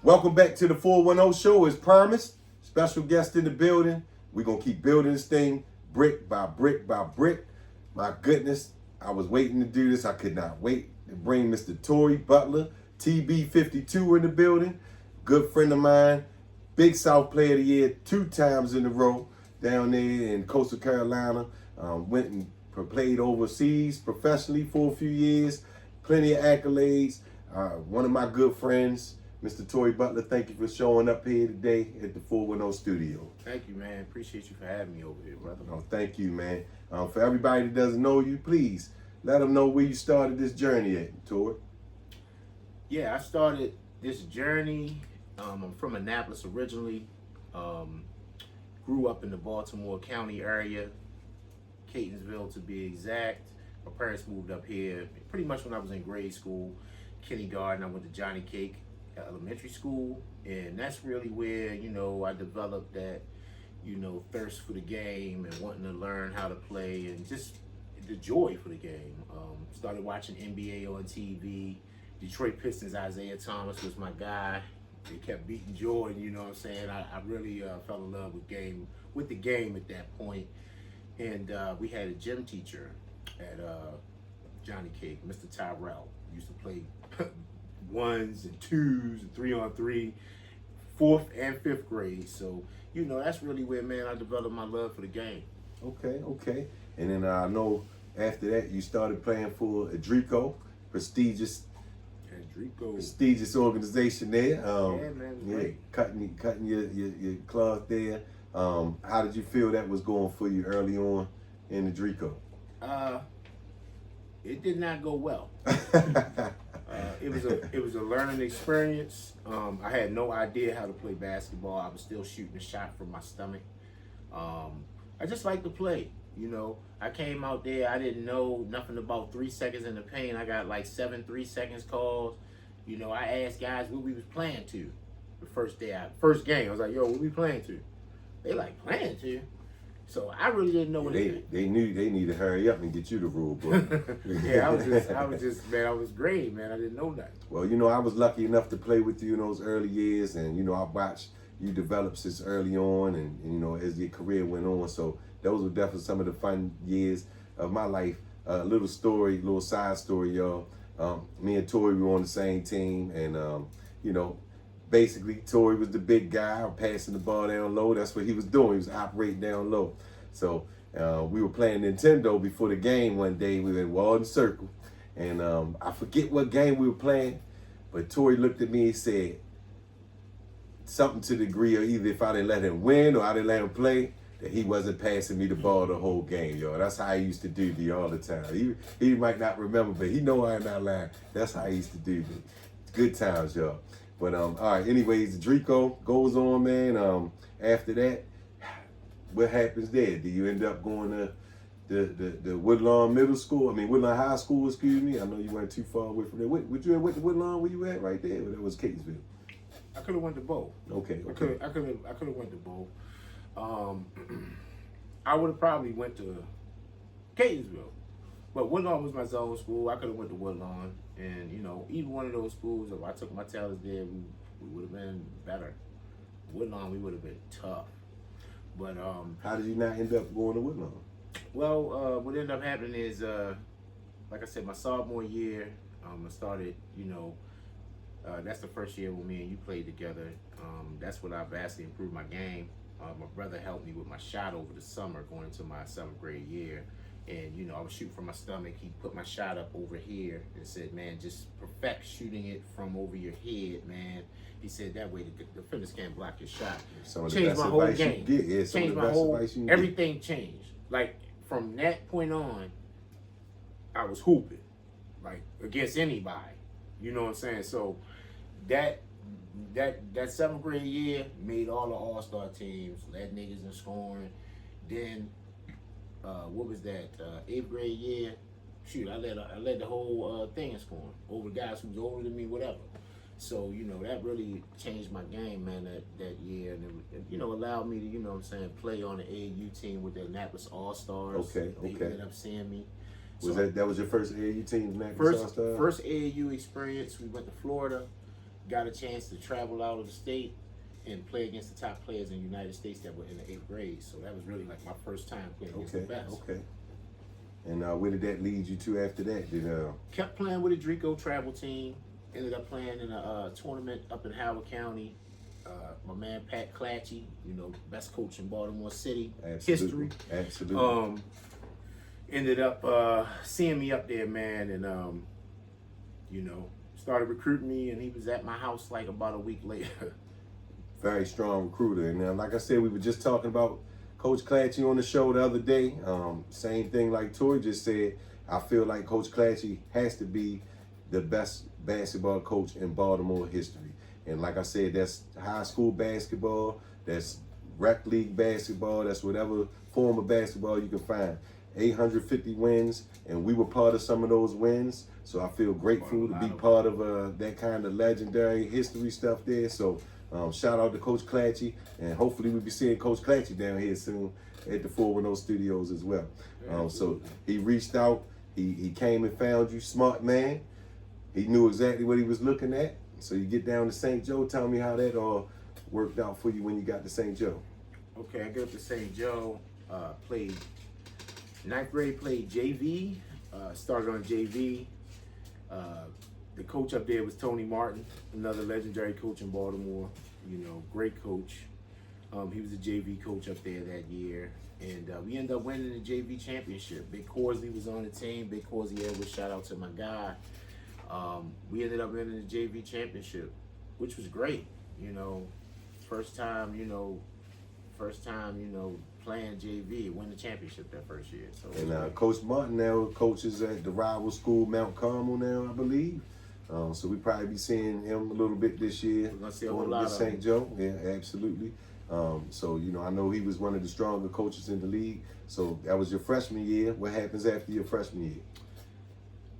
Welcome back to the 410 show. As promised, special guest in the building. We're going to keep building this thing brick by brick by brick. My goodness, I was waiting to do this. I could not wait to bring Mr. Torrey Butler, TB52 in the building. Good friend of mine, Big South Player of the Year 2 times in a row down there in Coastal Carolina. Went and played overseas professionally for a few years. Plenty of accolades. One of my good friends, Mr. Torrey Butler, thank you for showing up here today at the 410 studio. Thank you, man. Appreciate you for having me over here, brother. Oh, thank you, man. For everybody that doesn't know you, please let them know where you started this journey at, Torrey. Yeah, I started this journey. I'm from Annapolis originally. Grew up in the Baltimore County area, Catonsville to be exact. My parents moved up here pretty much when I was in grade school, kindergarten. I went to Johnny Cake Elementary School, and that's really where, you know, I developed that, you know, thirst for the game and wanting to learn how to play and just the joy for the game. Started watching NBA on TV. Detroit Pistons, Isaiah Thomas was my guy. They kept beating Jordan, you know what I'm saying? I really fell in love with the game at that point. And we had a gym teacher at Johnny Cake, Mr. Tyrell. Used to play 1s and 2s and 3-on-3, 4th and 5th grade. So, you know, that's really where, man, I developed my love for the game. Okay. And then I know after that you started playing for Adrean, prestigious organization there. Yeah, man, great. Cutting your cloth there. How did you feel that was going for you early on in Adrean? It did not go well. It was a learning experience. I had no idea how to play basketball. I was still shooting a shot from my stomach. I just like to play. You know, I came out there, I didn't know nothing about 3 seconds in the paint. I got like 7 3-second calls. You know, I asked guys what we was playing to the first game. I was like, yo, what we playing to? They like, playing to? So I really didn't know what they knew they needed to hurry up and get you the rule book. Yeah, I was just, man, I was great, man. I didn't know nothing. Well, you know, I was lucky enough to play with you in those early years, and you know, I watched you develop since early on, and you know, as your career went on. So those were definitely some of the fun years of my life. Little side story, y'all. Me and Torrey were on the same team, and you know, basically Torrey was the big guy passing the ball down low. That's what he was doing. He was operating down low. So we were playing Nintendo before the game one day. We were in Walden Circle, and I forget what game we were playing, but Torrey looked at me and said something to the degree of either if I didn't let him win or I didn't let him play, that he wasn't passing me the ball the whole game, y'all. That's how he used to do me all the time. He might not remember, but he know I'm not lying. That's how he used to do me. Good times, y'all. But all right, anyways, Adrean goes on, man. After that, what happens there? Do you end up going to the Woodlawn Woodlawn High School, excuse me? I know you weren't too far away from there. Would you have went to Woodlawn where you at right there? Or that was Catonsville? I could have went to both. Okay. I could have went to both. I would have probably went to Catonsville, but Woodlawn was my zone school. I could have went to Woodlawn, and you know, either one of those schools, if I took my talents there, we would have been better. Woodlawn, we would have been tough. But how did you not end up going to Woodlawn? Well, what ended up happening is, like I said, my sophomore year, I started, you know, that's the first year when me and you played together. That's when I vastly improved my game. My brother helped me with my shot over the summer going into my 7th grade year. And, you know, I was shooting from my stomach. He put my shot up over here and said, man, just perfect shooting it from over your head, man. He said that way the defenders can't block your shot. Changed my whole game. Changed my whole, everything changed. Like, from that point on, I was hooping, like, against anybody. You know what I'm saying? So, that 7th grade year made all the all-star teams, led niggas in scoring. Then, what was that? 8th grade year, shoot, I led the whole thing in scoring over guys who was older than me, whatever. So, you know, that really changed my game, man, that year. And it, you know, allowed me to, you know what I'm saying, play on the AAU team with the Annapolis All-Stars. Okay, They okay. ended up seeing me. Was So, that was your first AAU team, Annapolis All-Stars? First AAU experience. We went to Florida, got a chance to travel out of the state and play against the top players in the United States that were in the 8th grade. So that was really like my first time playing against the best. Okay. And where did that lead you to after that? Kept playing with the Adreco travel team. Ended up playing in a tournament up in Howard County. My man Pat Clatchy, you know, best coach in Baltimore City history. Absolutely. Ended up seeing me up there, man, and you know, started recruiting me, and he was at my house like about a week later. Very strong recruiter. And like I said, we were just talking about Coach Clatchy on the show the other day. Same thing like Torrey just said. I feel like Coach Clatchy has to be the best basketball coach in Baltimore history. And like I said, that's high school basketball, that's rec league basketball, that's whatever form of basketball you can find. 850 wins, and we were part of some of those wins. So I feel grateful to be part of that kind of legendary history stuff there. So shout out to Coach Clatchy, and hopefully we'll be seeing Coach Clatchy down here soon at the 410 studios as well. So he reached out, he came and found you, smart man. He knew exactly what he was looking at. So you get down to St. Joe. Tell me how that all worked out for you when you got to St. Joe. Okay, I got up to St. Joe, played 9th grade, played JV, started on JV. The coach up there was Tony Martin, another legendary coach in Baltimore, you know, great coach. He was a JV coach up there that year. And we ended up winning the JV championship. Big Corsley was on the team. Big Corsley Edwards, shout out to my guy. We ended up winning the JV championship, which was great. You know, first time, playing JV, win the championship that first year. So and Coach Martin now coaches at the rival school, Mount Carmel now, I believe. So we probably be seeing him a little bit this year. We're gonna see a whole lot of St. Joe. Yeah, absolutely. So, you know, I know he was one of the stronger coaches in the league. So that was your freshman year. What happens after your freshman year?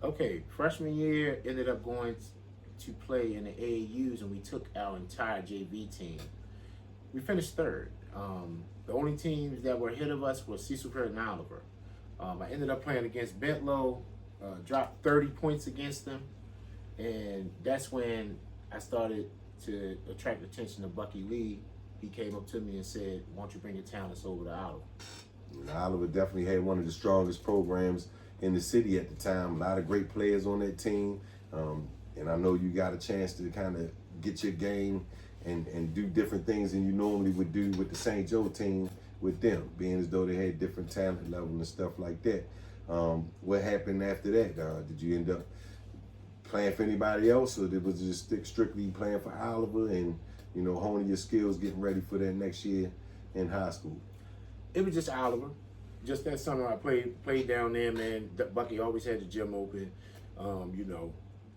Okay, freshman year, ended up going to play in the AAUs, and we took our entire JV team. We finished third. The only teams that were ahead of us were Cecil Curry and Oliver. I ended up playing against Bentlow, dropped 30 points against them, and that's when I started to attract attention to Bucky Lee. He came up to me and said, "Why don't you bring your talents over to Oliver?" And Oliver definitely had one of the strongest programs in the city at the time. A lot of great players on that team. And I know you got a chance to kind of get your game and do different things than you normally would do with the St. Joe team with them, being as though they had different talent levels and stuff like that. What happened after that? Did you end up playing for anybody else, or was it just strictly playing for Oliver and, you know, honing your skills, getting ready for that next year in high school? It was just Oliver. Just that summer I played down there, man. Bucky always had the gym open. You know,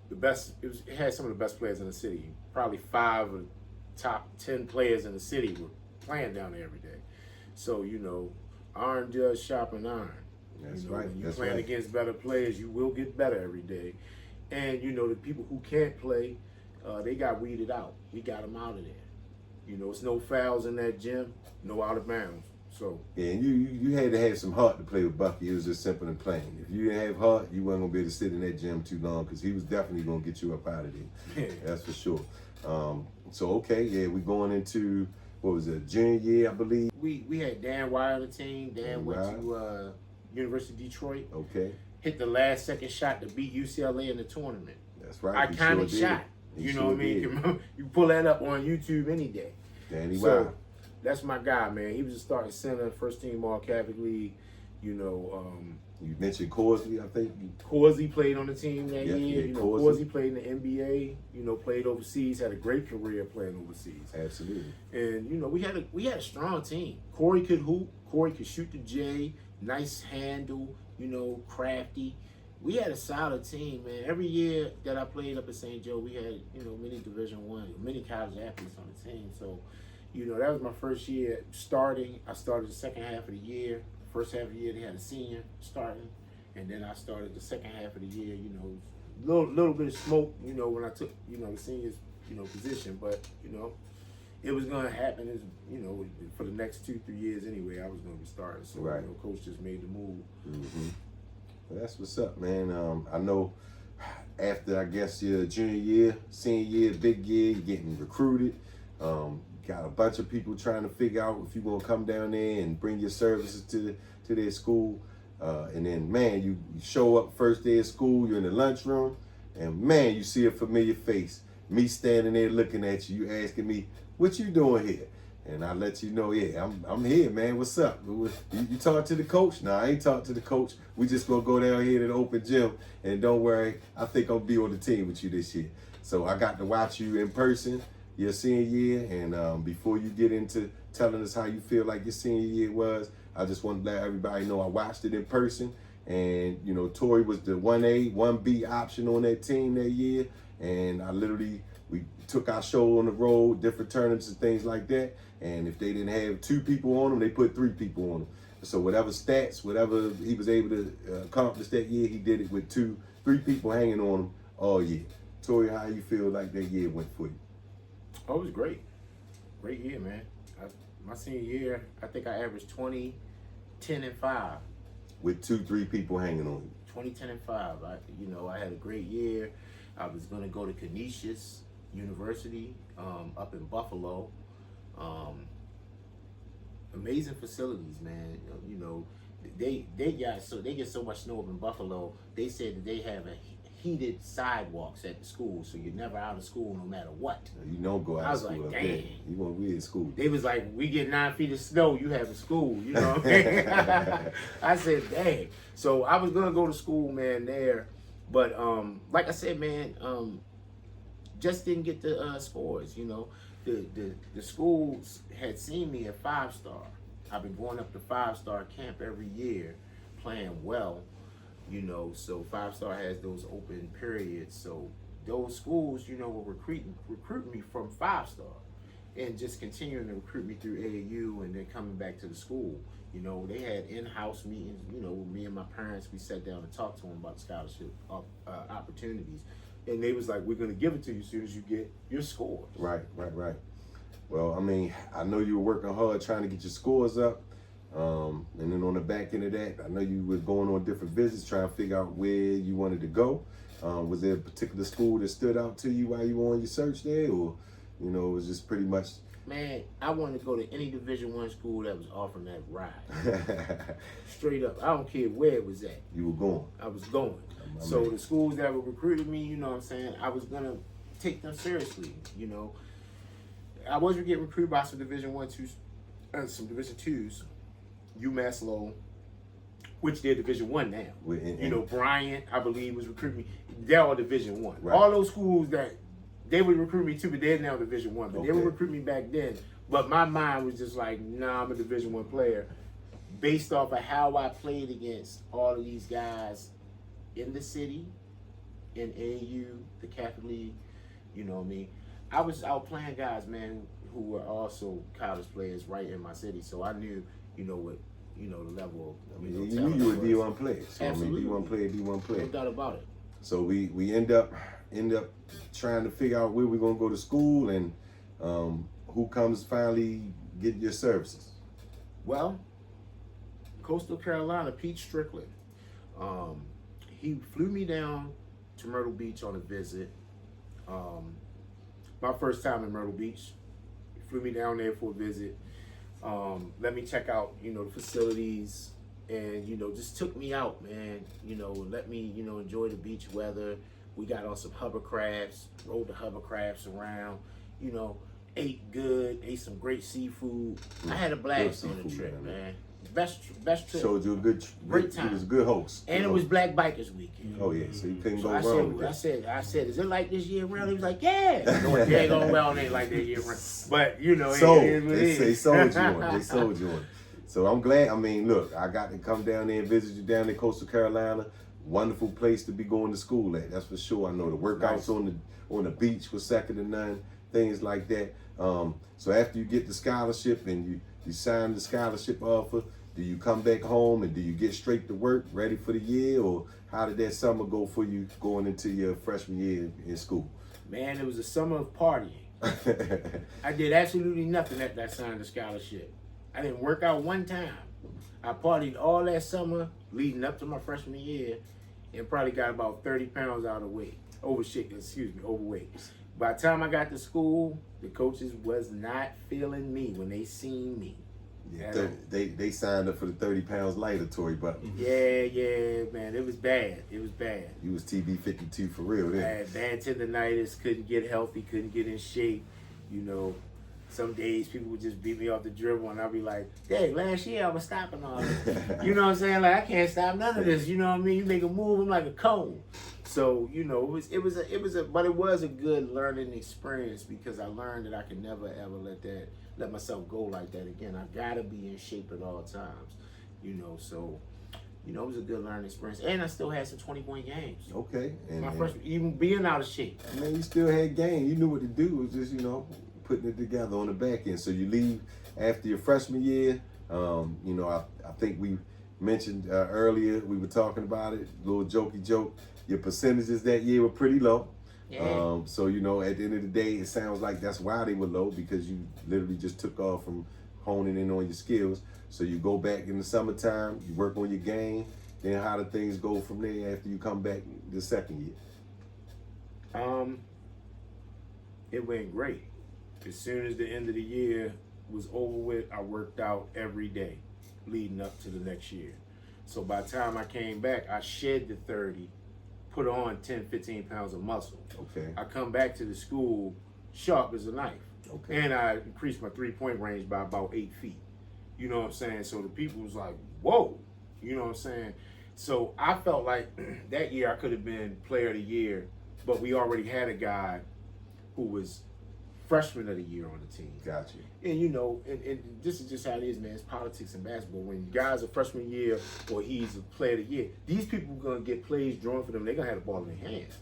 it had some of the best players in the city. Probably 5 of the top 10 players in the city were playing down there every day. So, you know, iron does sharpen iron. That's right. When you're That's playing right. against better players, you will get better every day. And, you know, the people who can't play, they got weeded out. We got them out of there. You know, it's no fouls in that gym, no out of bounds. So yeah, and you had to have some heart to play with Bucky. It was just simple and plain. If you didn't have heart, you weren't gonna be able to sit in that gym too long, because he was definitely gonna get you up out of there. yeah. That's for sure. So okay, yeah, we going into, what was it, junior year, I believe. We had Dan Wire on the team. Dan went Wire. to University of Detroit. Okay, Hit the last second shot to beat UCLA in the tournament. that's right. He Iconic sure shot. did. He You know sure what I mean? did. You pull that up on YouTube any day. Danny So Wire. that's my guy, man. He was a starting center, first team All Catholic League. You know, You mentioned Corsley, I think. Corsley played on the team that Yeah, year. yeah, You know, Corsley. Corsley played in the NBA. You know, played overseas. Had a great career playing overseas. Absolutely. And you know, we had a strong team. Corey could hoop. Corey could shoot the J. Nice handle. You know, crafty. We had a solid team, man. Every year that I played up at St. Joe, we had, you know, many Division I, many college athletes on the team. So, you know, that was my first year starting. I started the second half of the year. First half of the year, they had a senior starting. And then I started the second half of the year, you know, little bit of smoke, you know, when I took, you know, the seniors position, but it was gonna happen. As for the next 2-3 years anyway, I was gonna be starting. So right. Coach just made the move. Mm-hmm. Well, that's what's up, man. I know after I guess your junior year, senior year, big year, you're getting recruited. Got a bunch of people trying to figure out if you're gonna come down there and bring your services to their school. And then, man, you show up first day of school, you're in the lunchroom, and man, you see a familiar face. Me standing there looking at you, you asking me, what you doing here? And I let you know, yeah, I'm here, man. What's up? You talk to the coach? No, I ain't talk to the coach. We just gonna go down here to the open gym, and don't worry, I think I'll be on the team with you this year. So I got to watch you in person your senior year, and before you get into telling us how you feel like your senior year was, I just want to let everybody know I watched it in person, and Torrey was the 1A, 1B option on that team that year, and we took our show on the road, different tournaments and things like that, and if they didn't have 2 people on them, they put 3 people on them. So whatever stats, whatever he was able to accomplish that year, he did it with 3 people hanging on him all year. Torrey, how you feel like that year went for you? Oh, it was great. Great year, man. My senior year, I think I averaged 20, 10, and 5. With 2-3 people hanging on you. 20, 10, and 5. I had a great year. I was going to go to Canisius University up in Buffalo. Amazing facilities, man. They get so much snow up in Buffalo. They said that they have heated sidewalks at the school, so you're never out of school no matter what. You don't go out of school. I was like, dang. You want to be in school. They was like, we get 9 feet of snow, you have a school. You know what I mean? I said, dang. So I was gonna go to school, man, there, but like I said, man, just didn't get the scores. The schools had seen me at 5-star. I've been going up to 5-star camp every year, playing well. So 5-star has those open periods. So those schools, were recruiting me from 5-star, and just continuing to recruit me through AAU, and then coming back to the school. They had in-house meetings. Me and my parents, we sat down and talked to them about scholarship opportunities, and they was like, "We're gonna give it to you as soon as you get your scores." Right. Well, I know you were working hard trying to get your scores up. And then on the back end of that, I know you were going on different visits trying to figure out where you wanted to go. Was there a particular school that stood out to you while you were on your search there, or it was just pretty much? Man, I wanted to go to any Division I school that was offering that ride. Straight up, I don't care where it was at. You were going. I was going. So the schools that were recruiting me, I was gonna take them seriously. I wasn't getting recruited by some Division I, 2, some Division IIs. UMass Lowell, which they're Division I now. Bryant, I believe, was recruiting me. They're all Division I. Right. All those schools that they would recruit me to, but they're now Division I. But they would recruit me back then. But my mind was just like, nah, I'm a Division I player, based off of how I played against all of these guys in the city, in AAU, the Catholic League. You know what I mean? I was out playing guys, man, who were also college players right in my city. So I knew, the level of, you knew you were a D1 player. So Absolutely. D1 player. No doubt about it. So we end up trying to figure out where we're gonna go to school, and who comes finally get your services. Well, Coastal Carolina, Pete Strickland. He flew me down to Myrtle Beach on a visit. My first time in Myrtle Beach. He flew me down there for a visit. Let me check out, the facilities, and, just took me out, man. Let me, enjoy the beach weather. We got on some hovercrafts, rode the hovercrafts around, ate good, ate some great seafood. I had a blast on the trip, man. Best trip. Showed you a great time. He was a good host. And it was Black Bikers Weekend. Oh yeah, so you couldn't go wrong with that. I said, is it like this year round? He was like, yeah. No, it ain't going well, it ain't like that year round. But they sold you on. They sold you on. So I'm glad. Look, I got to come down there and visit you down in Coastal Carolina. Wonderful place to be going to school at. That's for sure. I know the workouts on the beach was second to none. Things like that. So after you get the scholarship and you sign the scholarship offer, do you come back home and do you get straight to work, ready for the year, or how did that summer go for you going into your freshman year in school? Man, it was a summer of partying. I did absolutely nothing after I signed the scholarship. I didn't work out one time. I partied all that summer leading up to my freshman year and probably got about 30 pounds out of weight. Overweight. By the time I got to school, the coaches was not feeling me when they seen me. Yeah, they signed up for the 30 pounds lighter, Torrey Butler. Yeah, man. It was bad. You was TB52 for real I then. had bad tendonitis, couldn't get healthy, couldn't get in shape. You know, some days people would just beat me off the dribble and I'd be like, "Hey, last year I was stopping all this." You know what I'm saying? Like, I can't stop none of this. You know what I mean? You make a move, I'm like a cone. So, you know, it was a good learning experience because I learned that I can never ever let myself go like that again. I gotta be in shape at all times. You know, so it was a good learning experience. And I still had some 20-point games. Okay. And My first, even being out of shape. Man, you still had game. You knew what to do. It was just, putting it together on the back end. So you leave after your freshman year. I think we mentioned earlier, we were talking about it, little jokey joke. Your percentages that year were pretty low. Yeah. So, at the end of the day, it sounds like that's why they were low, because you literally just took off from honing in on your skills. So you go back in the summertime, you work on your game. Then how do things go from there after you come back the second year? It went great. As soon as the end of the year was over with, I worked out every day leading up to the next year. So by the time I came back, I shed the 30, put on 10, 15 pounds of muscle. Okay. I come back to the school sharp as a knife. Okay. And I increased my 3-point range by about 8 feet. You know what I'm saying? So the people was like, whoa. You know what I'm saying? So I felt like that year I could have been player of the year, but we already had a guy who was freshman of the year on the team. Gotcha. And and this is just how it is, man. It's politics in basketball. When guys are freshman year or he's a player of the year, these people are gonna get plays drawn for them. They're gonna have the ball in their hands.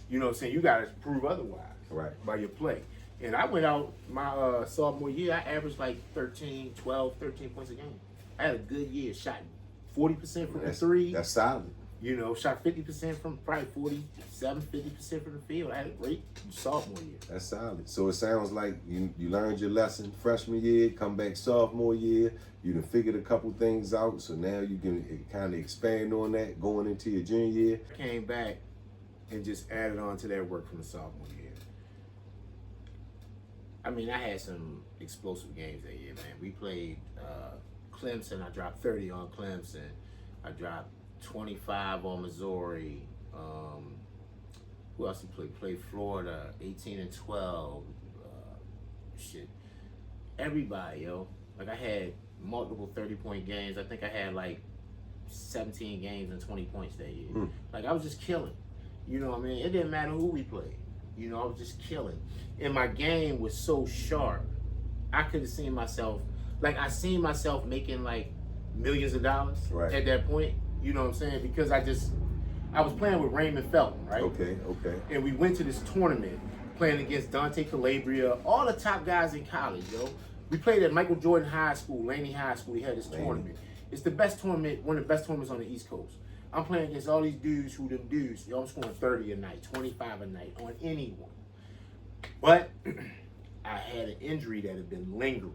You know what I'm saying? You gotta prove otherwise. Right. By your play. And I went out my sophomore year, I averaged like 13 points a game. I had a good year, shot 40% from the three. That's solid. Shot 50% from probably 50% from the field. I had a great sophomore year. That's solid. So it sounds like you learned your lesson freshman year, come back sophomore year, you done figured a couple things out, so now you can kind of expand on that going into your junior year. I came back and just added on to that work from the sophomore year. I mean, I had some explosive games that year, man. We played Clemson. I dropped 30 on Clemson. I dropped 25 on Missouri. Who else we played? Played Florida, 18 and 12. Everybody, yo. Like, I had multiple 30-point games. I think I had like 17 games and 20 points that year. Like, I was just killing. You know what I mean? It didn't matter who we played. I was just killing. And my game was so sharp. I could have seen myself, I seen myself making like millions of dollars at that point. You know what I'm saying? Because I was playing with Raymond Felton, right? Okay. And we went to this tournament playing against Dante Calabria, all the top guys in college, yo. We played at Michael Jordan High School, Laney High School. He had this tournament. It's the best tournament, one of the best tournaments on the East Coast. I'm playing against all these dudes I'm scoring 30 a night, 25 a night on anyone. But I had an injury that had been lingering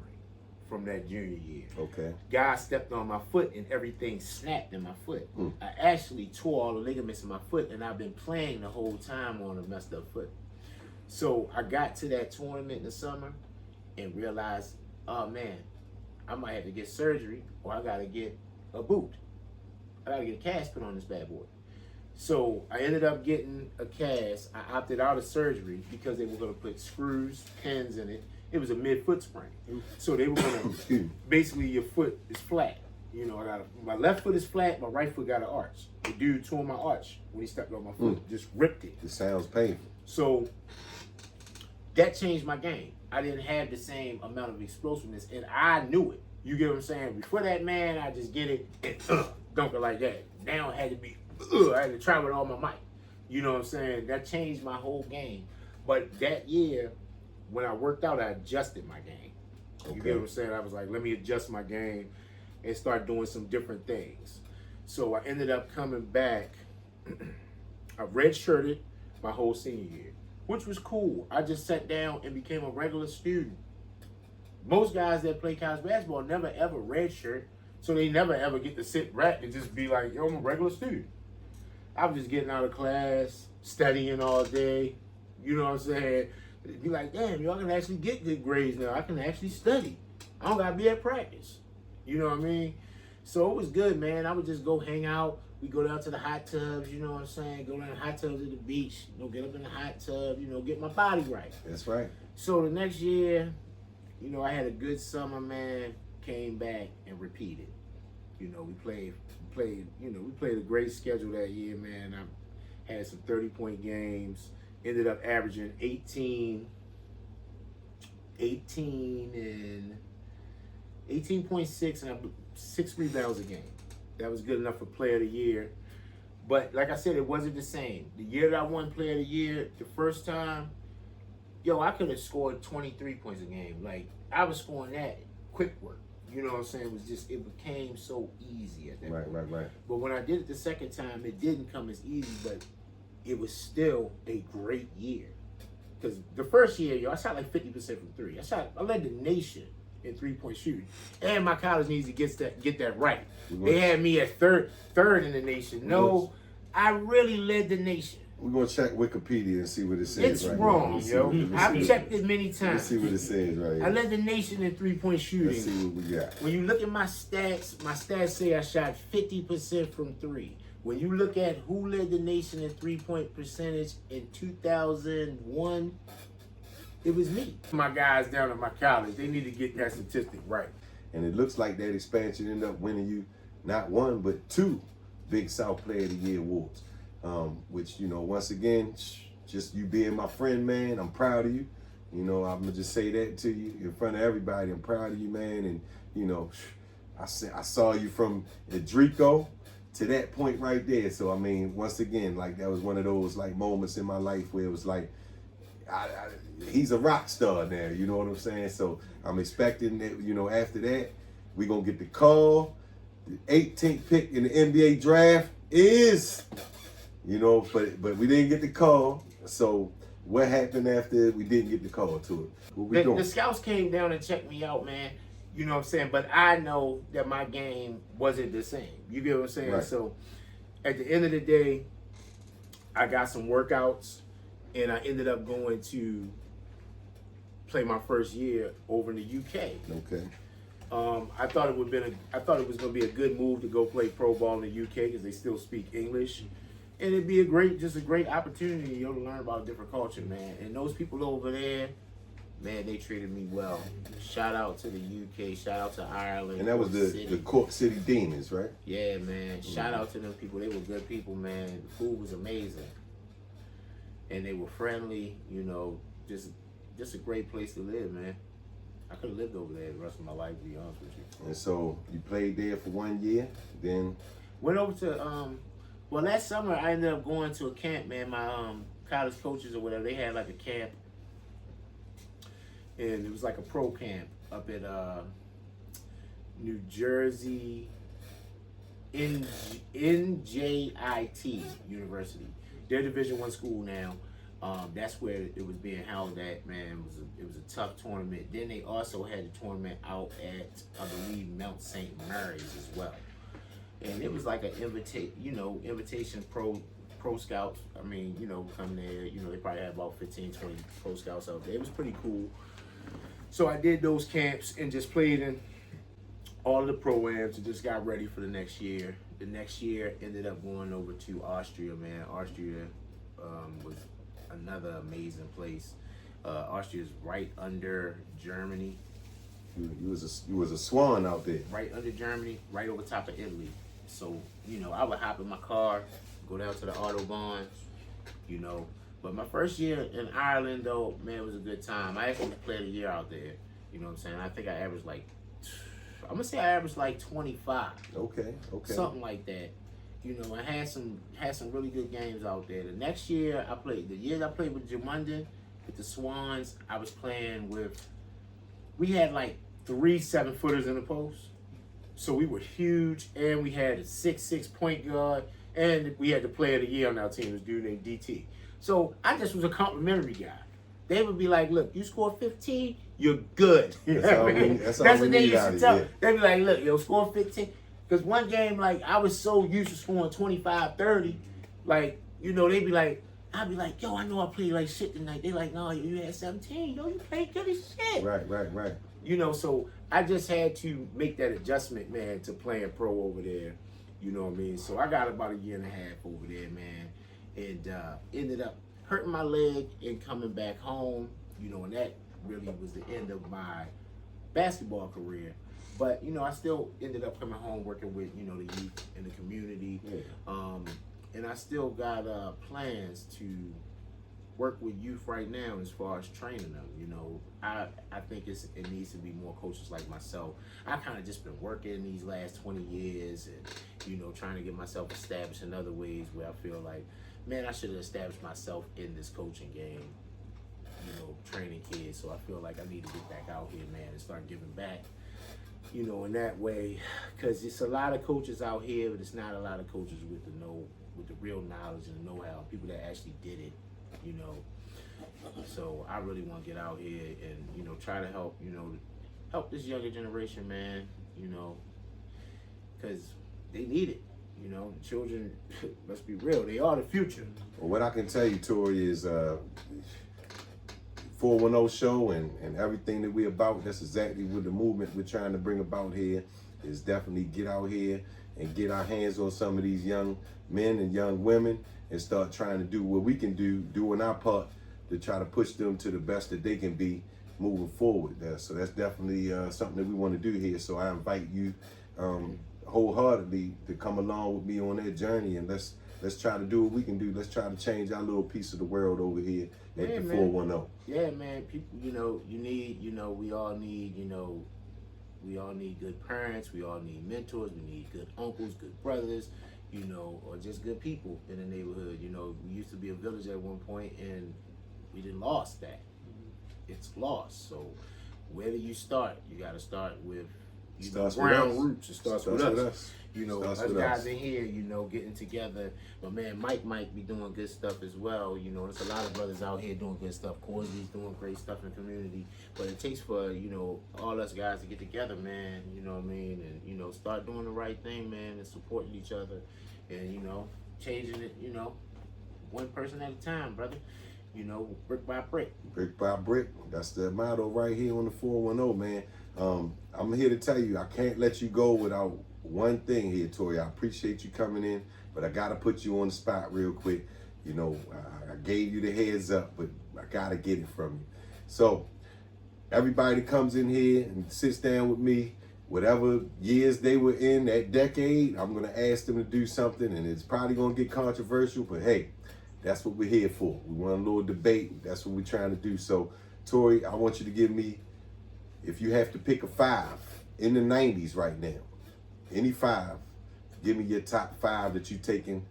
from that junior year. Okay. Guy stepped on my foot and everything snapped in my foot. I actually tore all the ligaments in my foot, and I've been playing the whole time on a messed up foot. So I got to that tournament in the summer and realized, oh man, I might have to get surgery or I gotta get a boot. I gotta get a cast put on this bad boy. So I ended up getting a cast. I opted out of surgery because they were gonna put screws, pins in it. It was a mid-foot sprain. So they were gonna, basically your foot is flat. My left foot is flat, my right foot got an arch. The dude tore my arch when he stepped on my foot, just ripped it. It sounds painful. So that changed my game. I didn't have the same amount of explosiveness, and I knew it. You get what I'm saying? Before that, man, I just get it and dunk it like that. Now it had to be, I had to try with all my might. You know what I'm saying? That changed my whole game. But that year, when I worked out, I adjusted my game. You get what I'm saying? I was like, let me adjust my game and start doing some different things. So I ended up coming back. I redshirted my whole senior year. which was cool. I just sat down and became a regular student. Most guys that play college basketball never ever redshirt, so they never ever get to sit back and just be like, yo, I'm a regular student. I was just getting out of class, studying all day, you know what I'm saying? Be like, damn, yo, I can actually get good grades now. I can actually study. I don't gotta be at practice. You know what I mean? So it was good, man. I would just go hang out. We go down to the hot tubs, you know what I'm saying? Go down the hot tubs at the beach, get up in the hot tub, get my body right. That's right. So the next year, I had a good summer, man. Came back and repeated. We played a great schedule that year, man. I had some 30-point games. Ended up averaging 18 and 18.6 and 6 rebounds a game. That was good enough for Player of the Year. But like I said, it wasn't the same. The year that I won Player of the Year, the first time, I could have scored 23 points a game. Like, I was scoring that quick work. You know what I'm saying? It became so easy at that point. Right. But when I did it the second time, it didn't come as easy, but it was still a great year. Because the first year, I shot like 50% from three. I led the nation in 3-point shooting. And my college needs to get that right. They had me at third in the nation. No, I really led the nation. We're going to check Wikipedia and see what it says. It's right wrong, yo. I've checked it many times. Let's see what it says right here. I led the nation in 3-point shooting. Let's see what we got. When you look at my stats say I shot 50% from three. When you look at who led the nation in 3-point percentage in 2001, it was me. My guys down at my college, they need to get that statistic right. And it looks like that expansion ended up winning you not one, but 2 Big South Player of the Year awards. Which, once again, just you being my friend, man, I'm proud of you. I'm going to just say that to you in front of everybody. I'm proud of you, man. And, I saw you from Adrico to that point right there. So, I mean, once again, like, that was one of those, like, moments in my life where it was like, he's a rock star now, you know what I'm saying? So, I'm expecting that, after that, we're going to get the call. The 18th pick in the NBA draft is... but we didn't get the call. So what happened after we didn't get the call to it? What we doing? The scouts came down and checked me out, man. You know what I'm saying? But I know that my game wasn't the same. You get what I'm saying? Right. So at the end of the day, I got some workouts and I ended up going to play my first year over in the UK. Okay. I thought it was going to be a good move to go play pro ball in the UK because they still speak English. And it'd be a great opportunity, to learn about a different culture, man. And those people over there, man, they treated me well. Shout out to the UK, shout out to Ireland. And that was the Cork City Demons, right? Yeah, man. Shout out to them people. They were good people, man. The food was amazing. And they were friendly, just a great place to live, man. I could have lived over there the rest of my life, to be honest with you. And so you played there for 1 year, then went over to well, last summer I ended up going to a camp, man. My college coaches or whatever, they had like a camp, and it was like a pro camp up at New Jersey NJIT University. They're Division I school now. That's where it was being held at, man. It was a tough tournament. Then they also had a tournament out at, I believe, Mount St. Mary's as well. And it was like an invitation pro scouts. I mean, come there, they probably had about 15, 20 pro scouts out there. It was pretty cool. So I did those camps and just played in all of the pro-ams and just got ready for the next year. The next year ended up going over to Austria, man. Austria was another amazing place. Austria is right under Germany. you was a swan out there. Right under Germany, right over top of Italy. So, I would hop in my car, go down to the Autobahn, But my first year in Ireland, though, man, it was a good time. I actually played a year out there. You know what I'm saying? I think I averaged like 25. Okay. Something like that. I had some really good games out there. The next year the years I played with Jamundin, with the Swans, I was playing with, we had like 3 7-footers in the post. So we were huge, and we had a 6'6" point guard, and we had the player of the year on our team, this dude named DT. So I just was a complimentary guy. They would be like, look, you score 15, you're good. You know what I mean? That's what they used to tell. They'd be like, look, yo, score 15. Because one game, like, I was so used to scoring 25, 30, like, you know, they'd be like, I'd be like, yo, I know I played like shit tonight. They like, no, you had 17. No, you played good as shit. Right. You know, so I just had to make that adjustment, man, to playing pro over there. You know what I mean? So I got about a year and a half over there, man. And ended up hurting my leg and coming back home. You know, and that really was the end of my basketball career. But, you know, I still ended up coming home working with, you know, the youth in the community. Yeah. And I still got plans to work with youth right now as far as training them. You know, I think it needs to be more coaches like myself. I kind of just been working these last 20 years and, you know, trying to get myself established in other ways where I feel like, man, I should have established myself in this coaching game, you know, training kids. So I feel like I need to get back out here, man, and start giving back, you know, in that way. Because it's a lot of coaches out here, but it's not a lot of coaches with the real knowledge and the know-how, people that actually did it, you know. So I really want to get out here and, you know, try to help, you know, help this younger generation, man, you know, because they need it. You know, children, let's be real, they are the future. Well, what I can tell you, Torrey, is 410 show and everything that we're about, that's exactly what the movement we're trying to bring about here is. Definitely get out here and get our hands on some of these young men and young women and start trying to do what we can do, doing our part to try to push them to the best that they can be moving forward. So that's definitely something that we want to do here. So I invite you wholeheartedly to come along with me on that journey, and let's try to do what we can do. Let's try to change our little piece of the world over here at the 410. Yeah, man. People, you know, we all need good parents. We all need mentors. We need good uncles, good brothers, you know, or just good people in the neighborhood. You know, we used to be a village at one point, and we done lost that. It's lost. So where do you start? You got to start with ground roots. It starts with us. You know, us guys in here, you know, getting together. But man, Mike might be doing good stuff as well. You know, there's a lot of brothers out here doing good stuff. Corsley's doing great stuff in the community. But it takes for, you know, all us guys to get together, man. You know what I mean? And, you know, start doing the right thing, man, and supporting each other. And, you know, changing it, you know, one person at a time, brother. You know, brick by brick. Brick by brick. That's the motto right here on the 410, man. I'm here to tell you, I can't let you go without one thing here, Torrey. I appreciate you coming in, but I got to put you on the spot real quick. You know, I gave you the heads up, but I got to get it from you. So everybody that comes in here and sits down with me, whatever years they were in that decade, I'm going to ask them to do something, and it's probably going to get controversial, but hey, that's what we're here for. We want a little debate. That's what we're trying to do. So, Torrey, I want you to give me, if you have to pick a 5 in the 90s right now, any 5, give me your top 5 that you're taking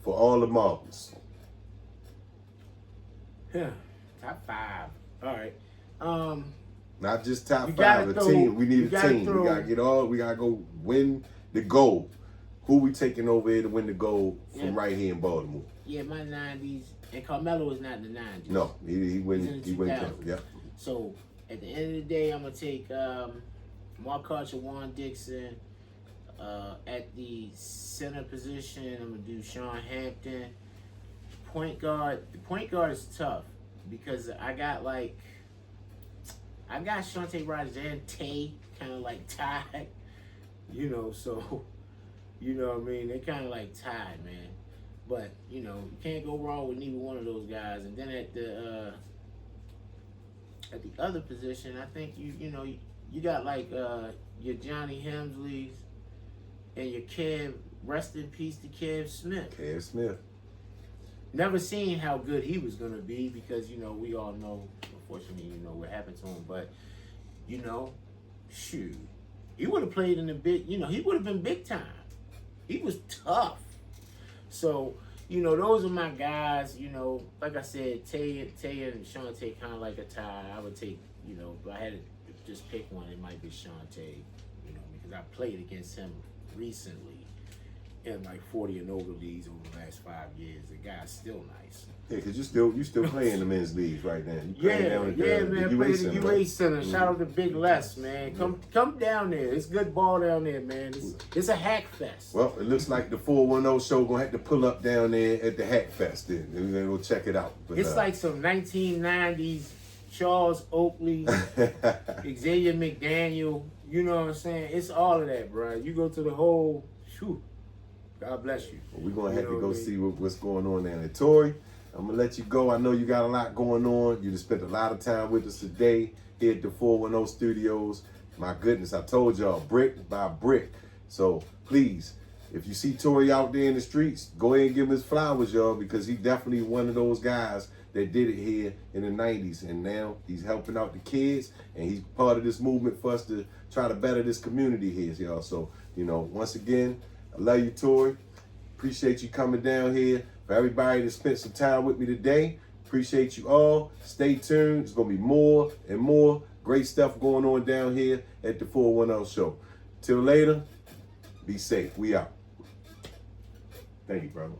for all the marbles. Yeah, top 5. All right. Not just top 5, a team. We need a team. We gotta go win the gold. Who we taking over here to win the gold from right here in Baltimore? Yeah, my 90s, and Carmelo is not in the 90s. No, he went. Yeah. So at the end of the day, I'm gonna take Mark Archer, Juan Dixon. At the center position, I'm gonna do Sean Hampton. Point guard. The point guard is tough because I got Shante Rogers and Tay kind of like tied. You know, so you know what I mean. They kind of like tied, man. But, you know, you can't go wrong with neither one of those guys. And then at the other position, I think you got like your Johnny Hemsleys and your Kev. Rest in peace to Kev Smith. Kev Smith. Never seen how good he was gonna be because we all know, unfortunately, what happened to him. But shoot, he would have played in the big. He would have been big time. He was tough. So, those are my guys. Like I said, Tay and Shante kind of like a tie. I would take, if I had to just pick one, it might be Shante, because I played against him recently. in like 40 and over leagues over the last 5 years. The guy's still nice. Yeah, cause you still playing the men's leagues right now. You playing down at man. the Play UA the Center, UA right? Center. Shout out to Big Les, man. Come down there. It's good ball down there, man. It's a hack fest. Well, it looks like the 410 show gonna have to pull up down there at the Hack Fest. Then we're gonna go check it out. But, It's like some 1990s Charles Oakley, Xavier McDaniel. You know what I'm saying? It's all of that, bro. You go to the whole. Whew, God bless you. we're gonna have to go what I mean? see what's going on down there. Torrey, I'm gonna let you go. I know you got a lot going on. You just spent a lot of time with us today here at the 410 Studios. My goodness, I told y'all, brick by brick. So please, if you see Torrey out there in the streets, go ahead and give him his flowers, y'all, because he definitely one of those guys that did it here in the 90s. And now he's helping out the kids, and he's part of this movement for us to try to better this community here, y'all. So, once again, I love you, Torrey. Appreciate you coming down here. For everybody that spent some time with me today, appreciate you all. Stay tuned. There's going to be more and more great stuff going on down here at the 410 show. Till later, be safe. We out. Thank you, brother.